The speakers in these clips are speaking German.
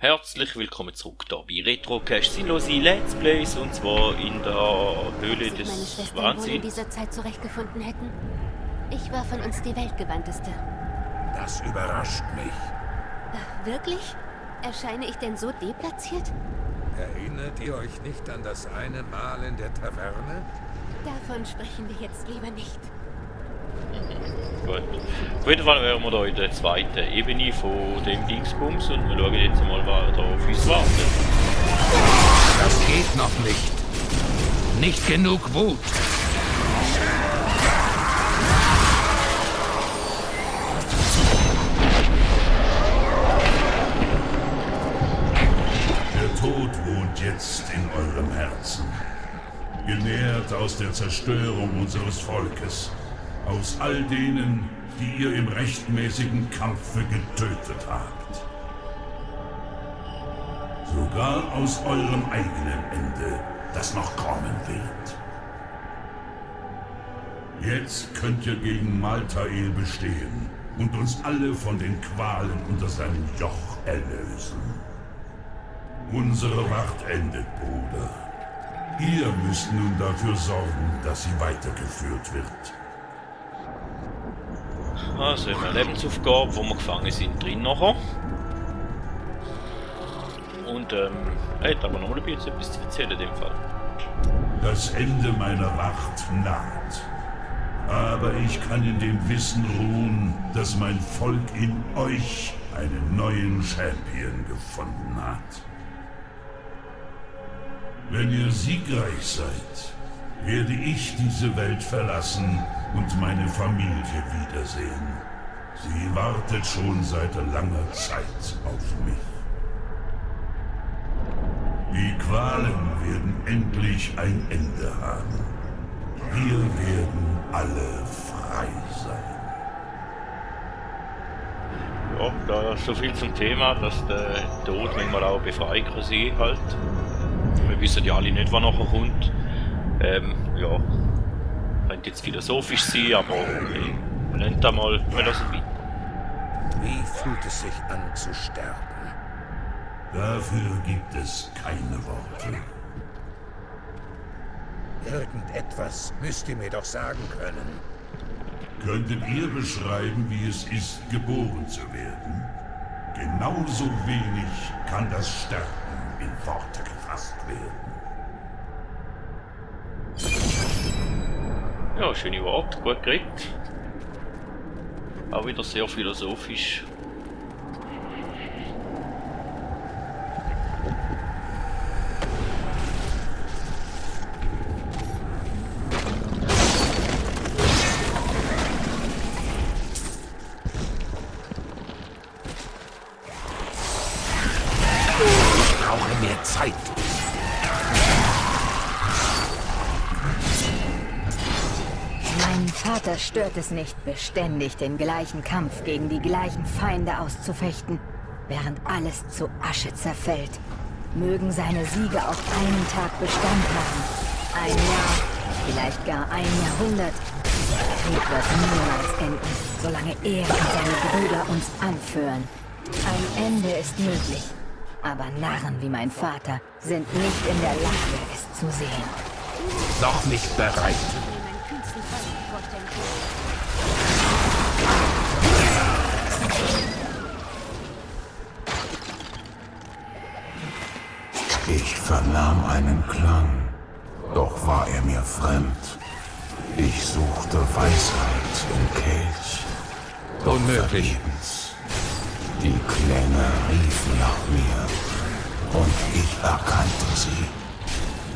Herzlich willkommen zurück hier bei Retrocast sinnlose Let's Plays, und zwar in der Höhle des meine Schwestern wohl in Wahnsinns. dieser Zeit zurechtgefunden hätten. Ich war von uns die weltgewandteste. Das überrascht mich. Wirklich? Erscheine ich denn so deplatziert? Erinnert ihr euch nicht an das eine Mal in der Taverne? Davon sprechen wir jetzt lieber nicht. Gut. Auf jeden Fall wären wir da in der zweiten Ebene von dem Dingsbums und wir schauen jetzt mal, was da auf uns wartet. Das geht noch nicht. Nicht genug Wut. Der Tod wohnt jetzt in eurem Herzen. Genährt aus der Zerstörung unseres Volkes. Aus all denen, die ihr im rechtmäßigen Kampfe getötet habt. Sogar aus eurem eigenen Ende, das noch kommen wird. Jetzt könnt ihr gegen Maltael bestehen und uns alle von den Qualen unter seinem Joch erlösen. Unsere Wacht endet, Bruder. Ihr müsst nun dafür sorgen, dass sie weitergeführt wird. Also eine Lebensaufgabe, wo wir gefangen sind, drin nachher. Und er hat aber noch ein bisschen etwas zu erzählen in dem Fall. Das Ende meiner Wacht naht. Aber ich kann in dem Wissen ruhen, dass mein Volk in euch einen neuen Champion gefunden hat. Wenn ihr siegreich seid, werde ich diese Welt verlassen und meine Familie wiedersehen. Sie wartet schon seit langer Zeit auf mich. Die Qualen werden endlich ein Ende haben. Wir werden alle frei sein. Ja, da ist so viel zum Thema, dass der Tod manchmal auch befreien kann sein halt. Wir wissen ja alle nicht, was nachher kommt. Ja, könnte jetzt philosophisch sein, aber okay. Wir nennen da mal, wir lassen weiter. Wie fühlt es sich an zu sterben? Dafür gibt es keine Worte. Irgendetwas müsst ihr mir doch sagen können. Könntet ihr beschreiben, wie es ist, geboren zu werden? Genauso wenig kann das Sterben in Worte gefasst werden. Ja, schöne Worte, gut geredet. Auch wieder sehr philosophisch. Ich brauche mehr Zeit. Meinen Vater stört es nicht, beständig den gleichen Kampf gegen die gleichen Feinde auszufechten, während alles zu Asche zerfällt. Mögen seine Siege auch einen Tag Bestand haben. Ein Jahr, vielleicht gar ein Jahrhundert. Der Krieg wird niemals enden, solange er und seine Brüder uns anführen. Ein Ende ist möglich, aber Narren wie mein Vater sind nicht in der Lage, es zu sehen. Noch nicht bereit. Ich vernahm einen Klang, doch war er mir fremd. Ich suchte Weisheit im Kelch. Doch Unmöglich. vergebens. Die Klänge riefen nach mir und ich erkannte sie.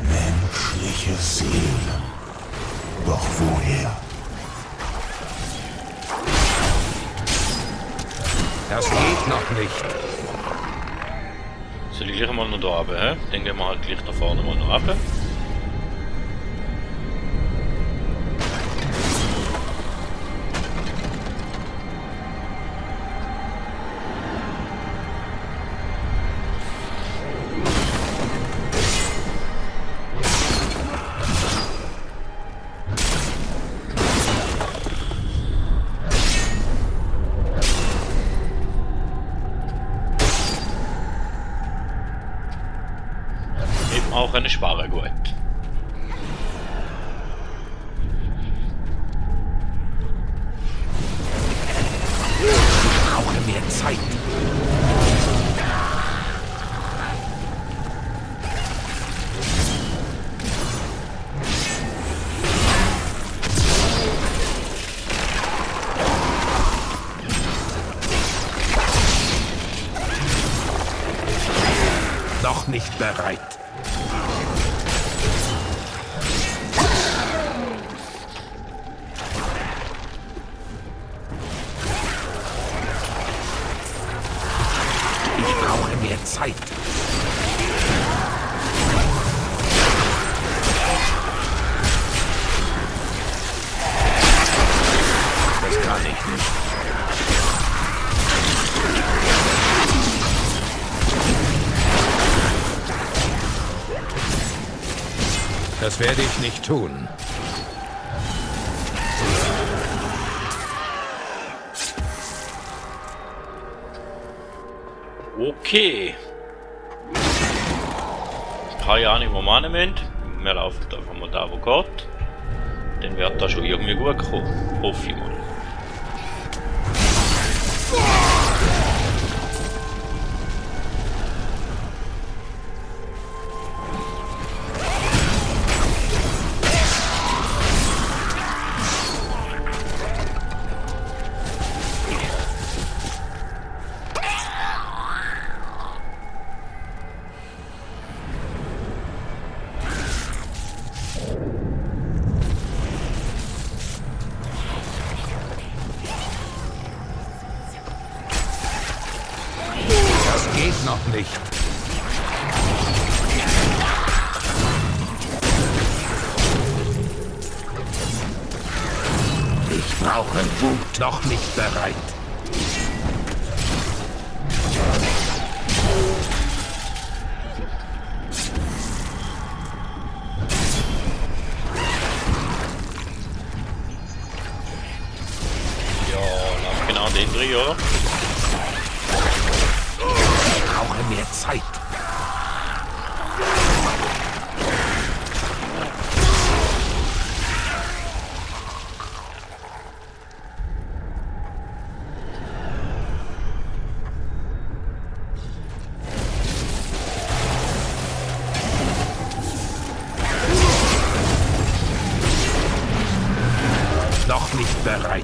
Menschliche Seelen. Doch woher? Das geht noch nicht. Soll ich gleich mal noch da runter, hä? Dann gehen wir halt gleich da vorne mal noch runter. auch eine Spare gut. Ich brauche mehr Zeit. Noch nicht bereit. Ich brauche mehr Zeit. Das kann ich nicht. Das werde ich nicht tun. Okay. 3 Jahre im Moment. Wir laufen einfach mal da, wo geht. Dann wird das schon irgendwie gut kommen. Hoffe ich mal. Das geht noch nicht. Ich brauche Wut. Noch nicht bereit. Ja, lauf genau den drin, oder? Ich brauche mehr Zeit. Noch nicht bereit.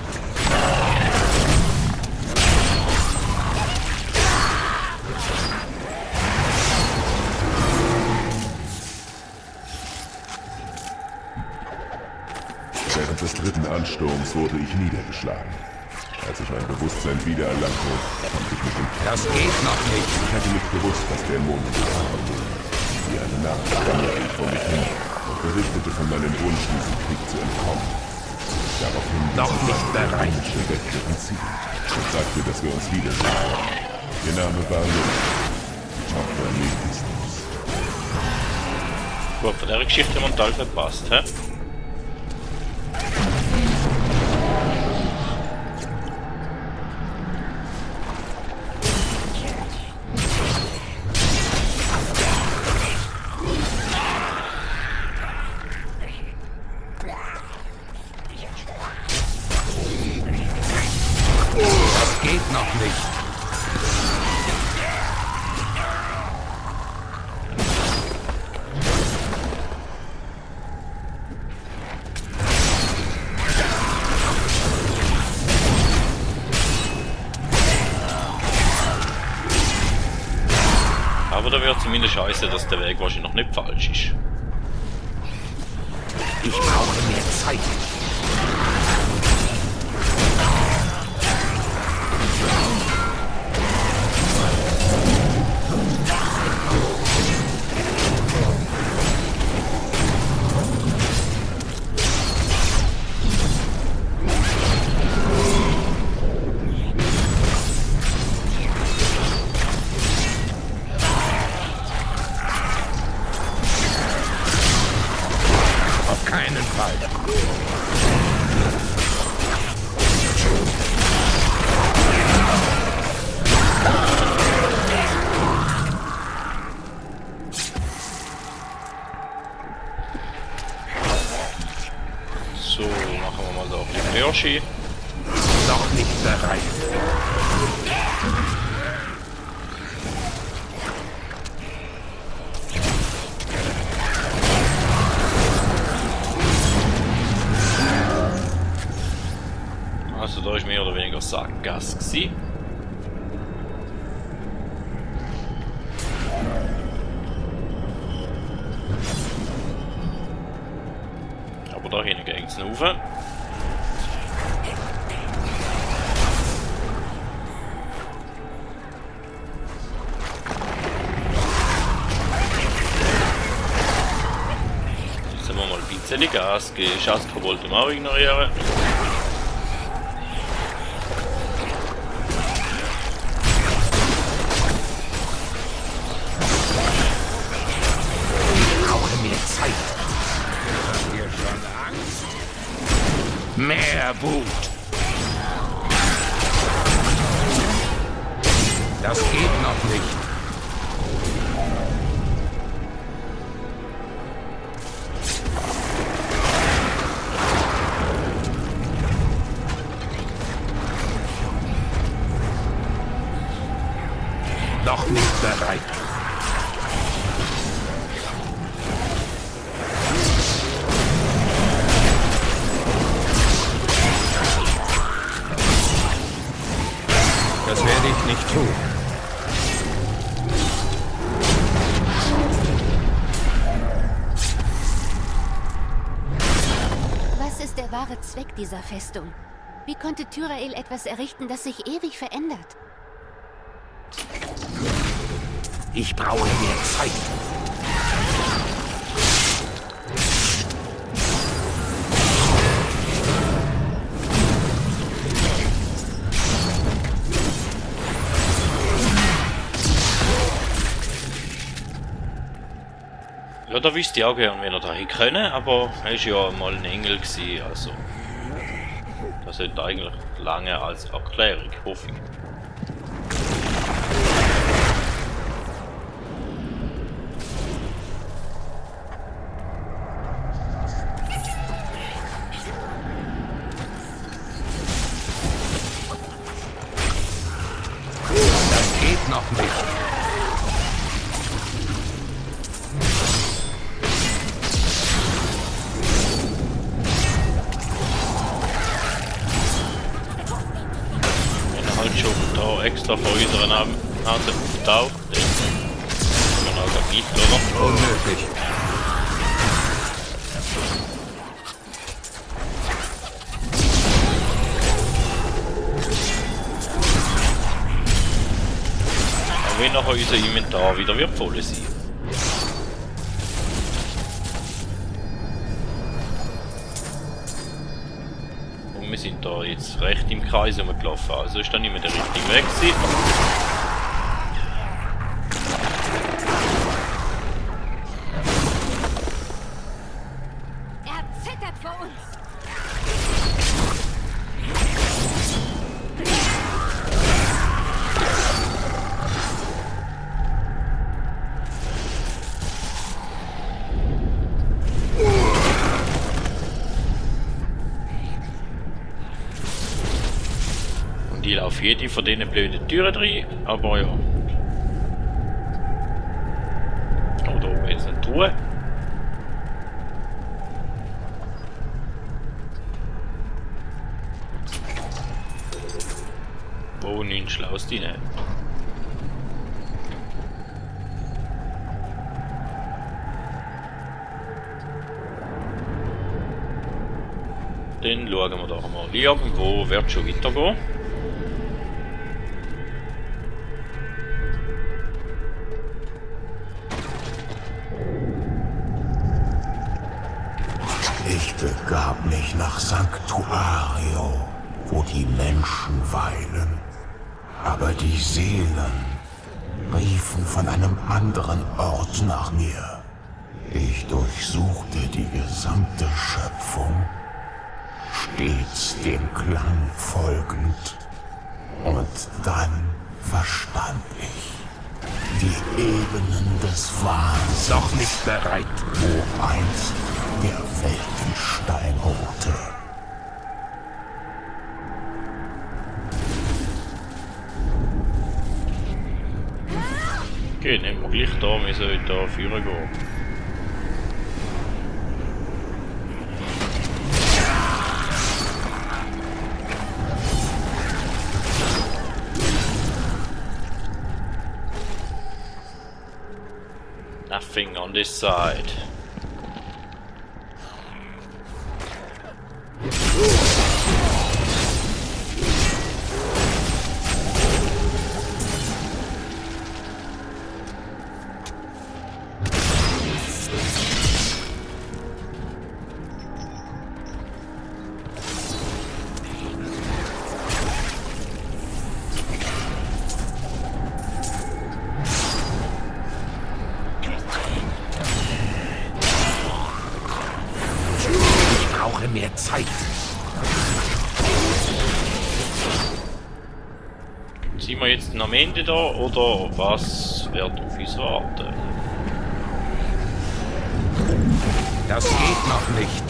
Während des dritten Ansturms wurde ich niedergeschlagen. Als ich mein Bewusstsein wiedererlangte, konnte ich mit dem Das geht noch nicht. Ich hatte nicht gewusst, dass Dämonen waren. Wie eine Nacht stammerte ich vor mich hin und berichtete von meinem Wunsch, diesem Krieg zu entkommen. Daraufhin Noch nicht bereit. Wegriffen Ziel und sagte, dass wir uns wiedersehen. Ihr Name war Lynn. Tochter Mephistos. Gut, von der Geschichte haben wir einen Teil verpasst, hä? Das geht noch nicht. Aber da wäre zumindest scheiße, dass der Weg wahrscheinlich noch nicht falsch ist. Ich brauche mehr Zeit. Auf keinen Fall. Yoshi. Noch nicht bereit. Also da ist mehr oder weniger Sackgasse gewesen. Aber da hinten geht es rauf. Jetzt haben wir mal ein bisschen Gas geben. Schatzkobold auch ignorieren. Mehr Wut. Das geht noch nicht. Noch nicht bereit. Das werde ich nicht tun. Was ist der wahre Zweck dieser Festung? Wie konnte Tyrael etwas errichten, das sich ewig verändert? Ich brauche mehr Zeit. Ja, da wüsste ich auch gern, wenn er da hin können, aber er war ja mal ein Engel gewesen, also das sollte eigentlich lange als Erklärung, hoffe ich. Das geht noch nicht. Schon da extra vor unserer Nase auftaucht. Genau, Kapitel, oder? Unmöglich. Dann will nachher unser Inventar wieder voll sein. Wir sind da jetzt recht im Kreis rumgelaufen, also ist da nicht mehr der richtige Weg gewesen. Er zittert vor uns! Ich laufe jede von diesen blöden Türen rein, aber ja. Oh, da oben jetzt eine Truhe. Wo nichts Schlaues drin. Dann schauen wir doch mal. Irgendwo wird schon weitergehen. Ich begab mich nach Sanctuario, wo die Menschen weilen. Aber die Seelen riefen von einem anderen Ort nach mir. Ich durchsuchte die gesamte Schöpfung, stets dem Klang folgend. Und dann verstand ich die Ebenen des Wahns, Noch nicht bereit. wo einst der Weltenstein ruhte. Okay, nehmen wir gleich da, wir sollen da führen gehen. Nothing on this side. Mehr Zeit. Sind wir jetzt am Ende da oder was wird auf uns warten? Das geht noch nicht.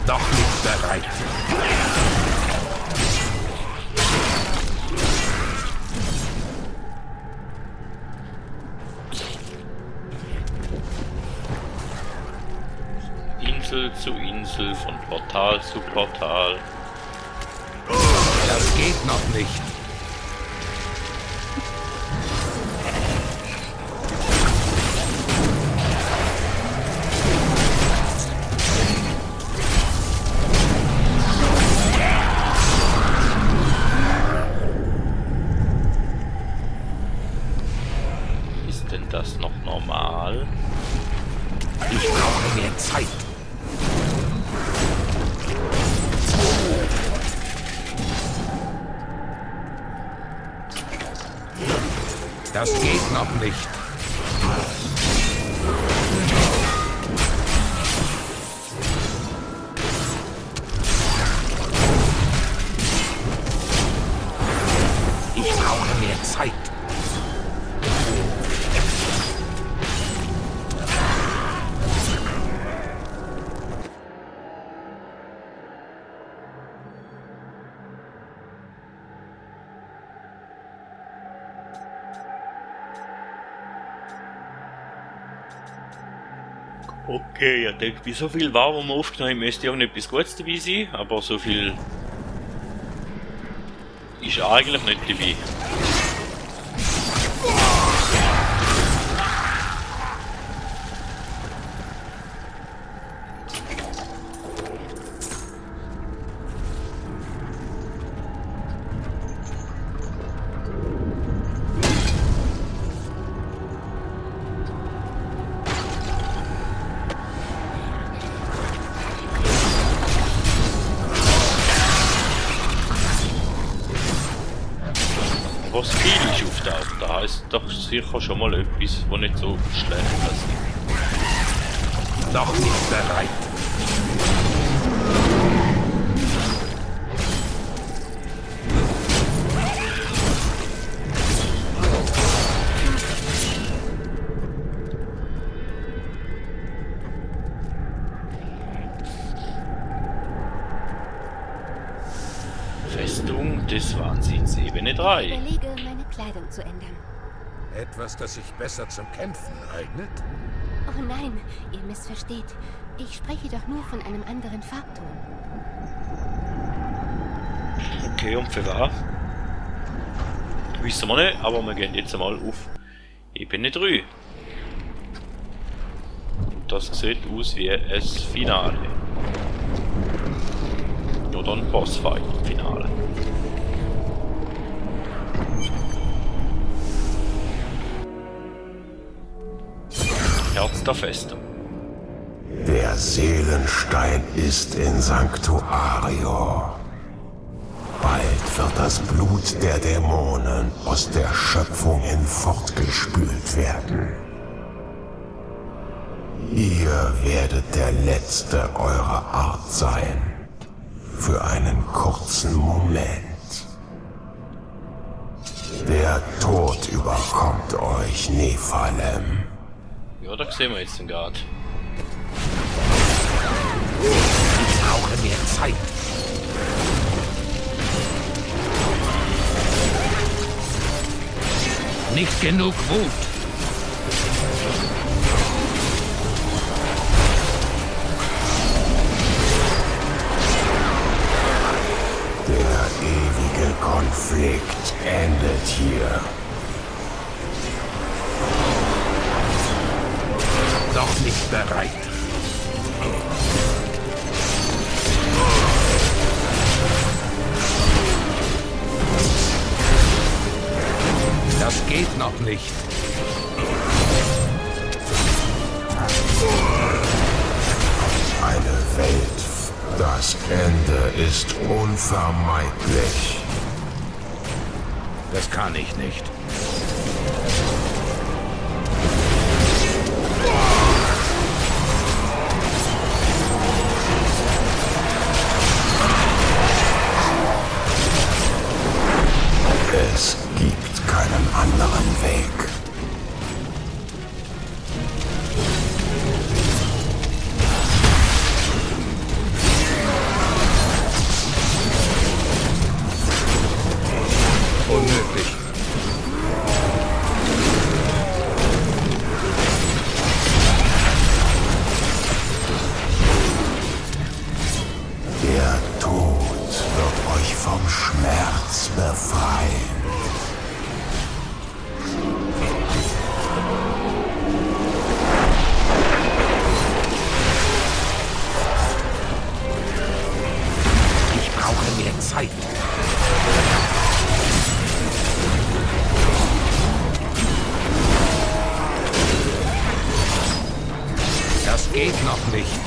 Doch nicht bereit. Insel zu Insel, von Portal zu Portal. Das geht noch nicht. Ist denn das noch normal? Ich brauche mehr Zeit. Das geht noch nicht. Ich brauche mehr Zeit. Okay, ich denke, bei so viel war, was wir aufgenommen haben, müsste irgendetwas Gutes dabei sein, aber so viel ist eigentlich nicht dabei. Was viel ist auftaucht, da heisst doch sicher schon mal etwas, was nicht so schlecht ist. Noch nicht bereit. Festung des Wahnsinns, Ebene 3. Ich überlege, meine Kleidung zu ändern. Etwas, das sich besser zum Kämpfen eignet? Oh nein, ihr missversteht. Ich spreche doch nur von einem anderen Farbton. Okay, und für was? Wissen wir nicht, aber wir gehen jetzt einmal auf Ebene 3. Und das sieht aus wie ein Finale. Oder ein Bossfight-Finale. Herz der Festung. Der Seelenstein ist in Sanctuario. Bald wird das Blut der Dämonen aus der Schöpfung hinfortgespült werden. Ihr werdet der Letzte eurer Art sein. Für einen kurzen Moment. Der Tod überkommt euch, Nephalem. Ja, da sehen wir jetzt den Guard. Ich brauche mehr Zeit. Nicht genug Wut. Der ewige Konflikt endet hier. Noch nicht bereit. Das geht noch nicht. Eine Welt. Das Ende ist unvermeidlich. Das kann ich nicht. Es gibt keinen anderen Weg. Unmöglich. Der Tod wird euch vom Schmerz befreien. Ich brauche mehr Zeit. Das geht noch nicht.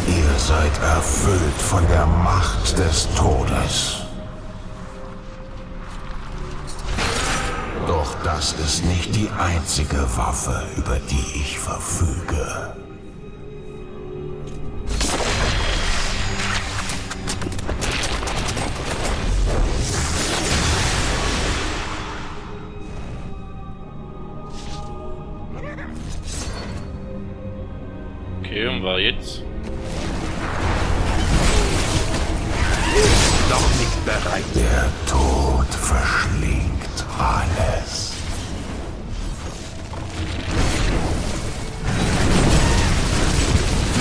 Ihr seid erfüllt von der Macht des Todes. Doch das ist nicht die einzige Waffe, über die ich verfüge. Okay, und war jetzt? Noch nicht bereit. Der Tod verschlingt alles.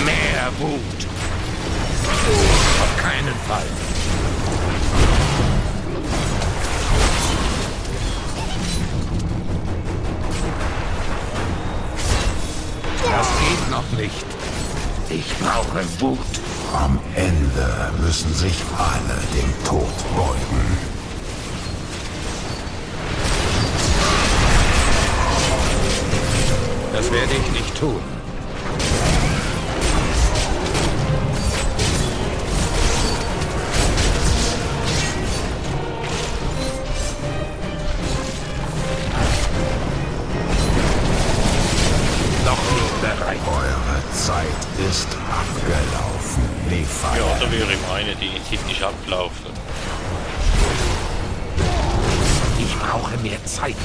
Mehr Wut. Auf keinen Fall. Das geht noch nicht. Ich brauche Wut. Am Ende müssen sich alle dem Tod beugen. Das werde ich nicht tun. Noch nicht bereit. Eure Zeit ist abgelaufen, Nephi. Ja, da wäre ich meine, die Zeit ist abgelaufen. Ich brauche mehr Zeit.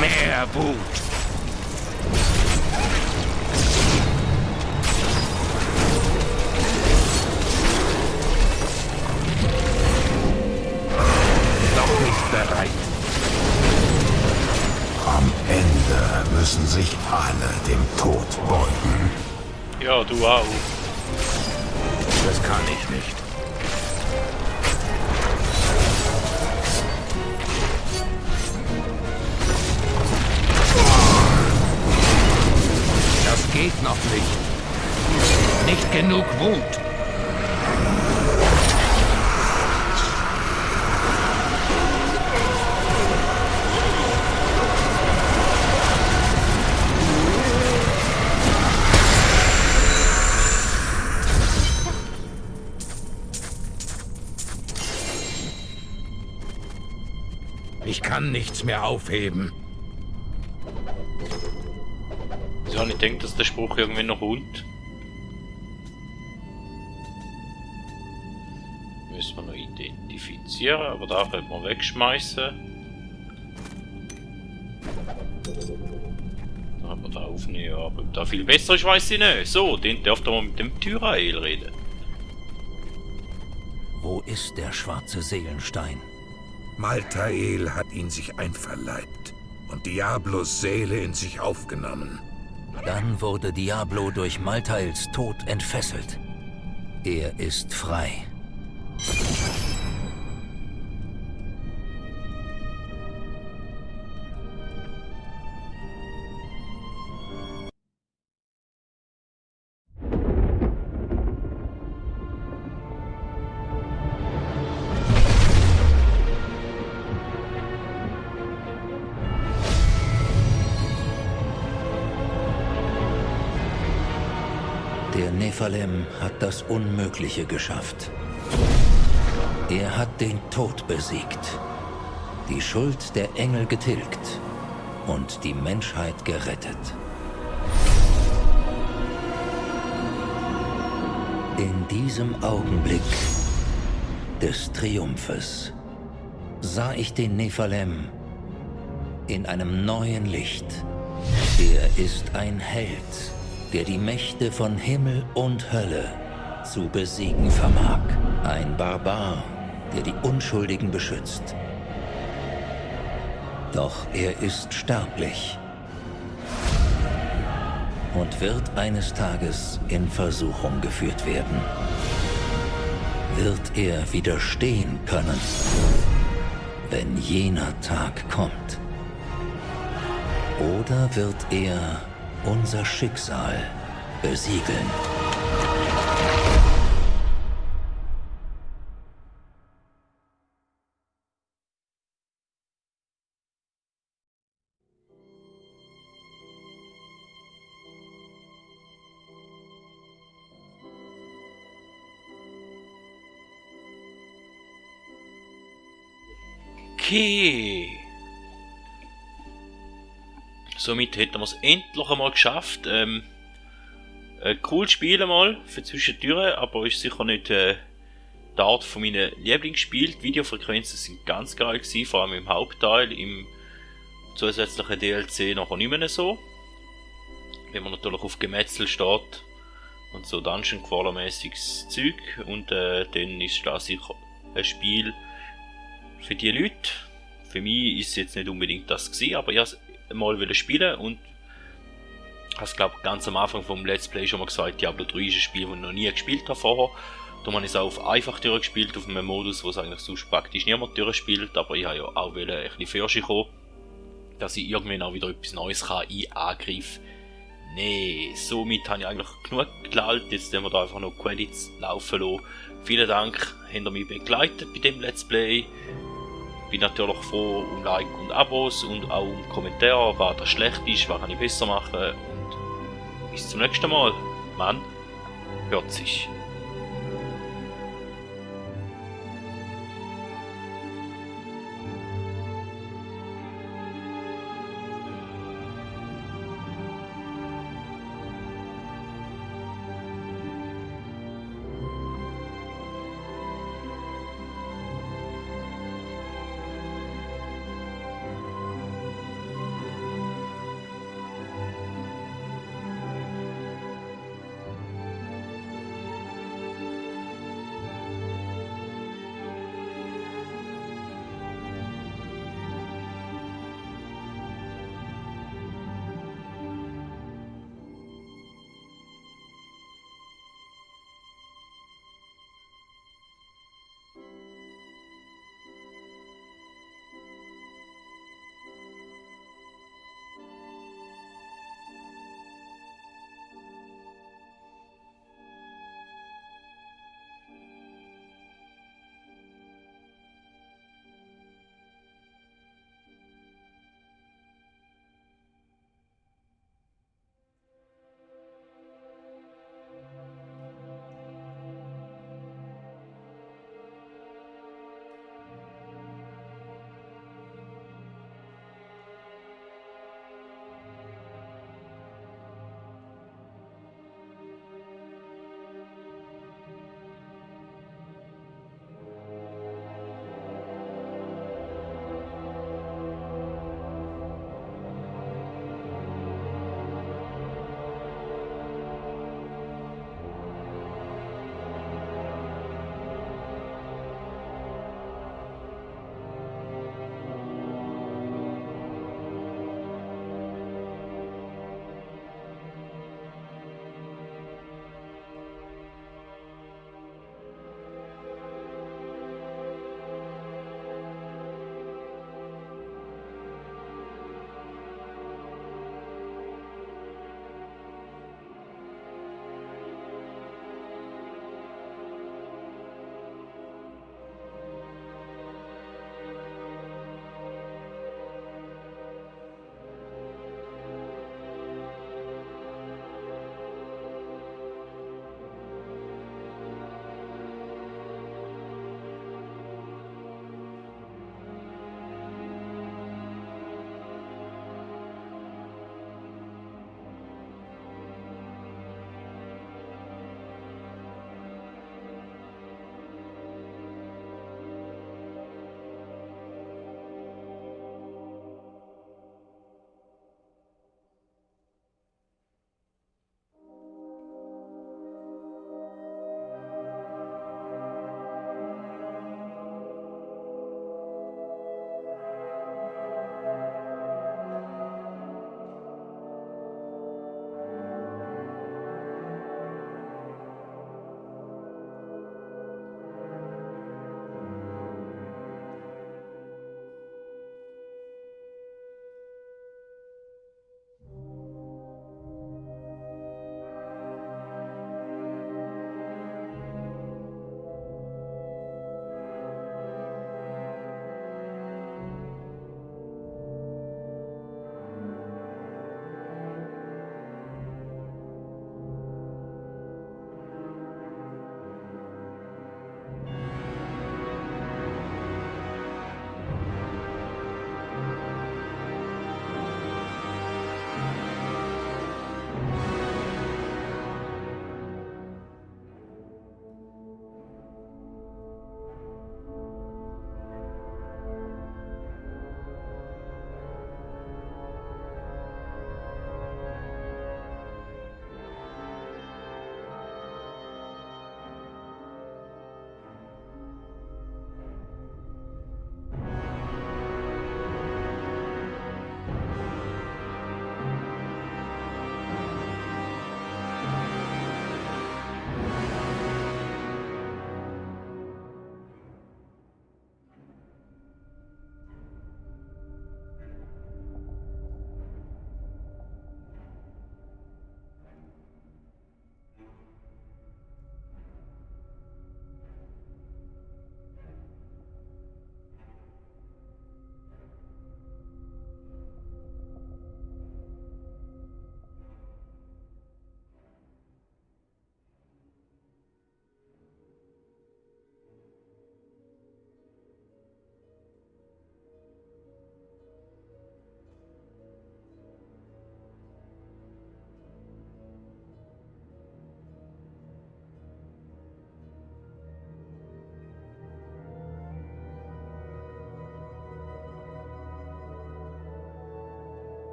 Mehr Wut. Noch nicht bereit. Am Ende müssen sich alle dem Tod beugen. Ja, du auch. Das kann ich nicht. Das geht noch nicht. Nicht genug Wut. Ich kann nichts mehr aufheben. Wieso habe ich gedacht, dass der Spruch irgendwie noch kommt? Müssen wir noch identifizieren. modifizieren, aber da können wir wegschmeißen. Da haben wir da aufnehmen, aber ob da viel besser ist, weiß ich nicht. So, den dürft ihr mal mit dem Tyrael reden. Wo ist der schwarze Seelenstein? Maltael hat ihn sich einverleibt und Diablos Seele in sich aufgenommen. Dann wurde Diablo durch Maltaels Tod entfesselt. Er ist frei. Der Nephalem hat das Unmögliche geschafft. Er hat den Tod besiegt, die Schuld der Engel getilgt und die Menschheit gerettet. In diesem Augenblick des Triumphes sah ich den Nephalem in einem neuen Licht. Er ist ein Held, der die Mächte von Himmel und Hölle zu besiegen vermag. Ein Barbar, der die Unschuldigen beschützt. Doch er ist sterblich und wird eines Tages in Versuchung geführt werden. Wird er widerstehen können, wenn jener Tag kommt? Oder wird er unser Schicksal besiegeln? Okay. Somit hätten wir es endlich einmal geschafft. Cool Spiel mal für zwischendurch, aber ist sicher nicht die Art von meinen Lieblingsspielen. Die Videofrequenzen sind ganz geil gewesen, vor allem im Hauptteil, im zusätzlichen DLC nachher nicht mehr so. Wenn man natürlich auf Gemetzel steht und so Dungeon Crawler mäßiges Zeug, und dann ist das sicher ein Spiel für die Leute. Für mich ist es jetzt nicht unbedingt das gewesen, aber ich wollte es mal spielen und habe es, glaube ganz am Anfang vom Let's Play schon mal gesagt, Diablo 3 ist ein Spiel, das ich noch nie gespielt habe vorher. Da habe ich es auch auf einfach durchgespielt, auf einem Modus, wo es eigentlich sonst praktisch niemand durchspielt, aber ich habe ja auch ein bisschen Fürsche kommen, dass ich irgendwann auch wieder etwas Neues kann in Angriff. Nee, somit habe ich eigentlich genug gelallt, jetzt werden wir da einfach noch Credits laufen lassen. Vielen Dank, habt ihr mich begleitet bei dem Let's Play. Bin natürlich froh um Like und Abos und auch um Kommentare, was das schlecht ist, was kann ich besser machen. Und bis zum nächsten Mal. Man hört sich.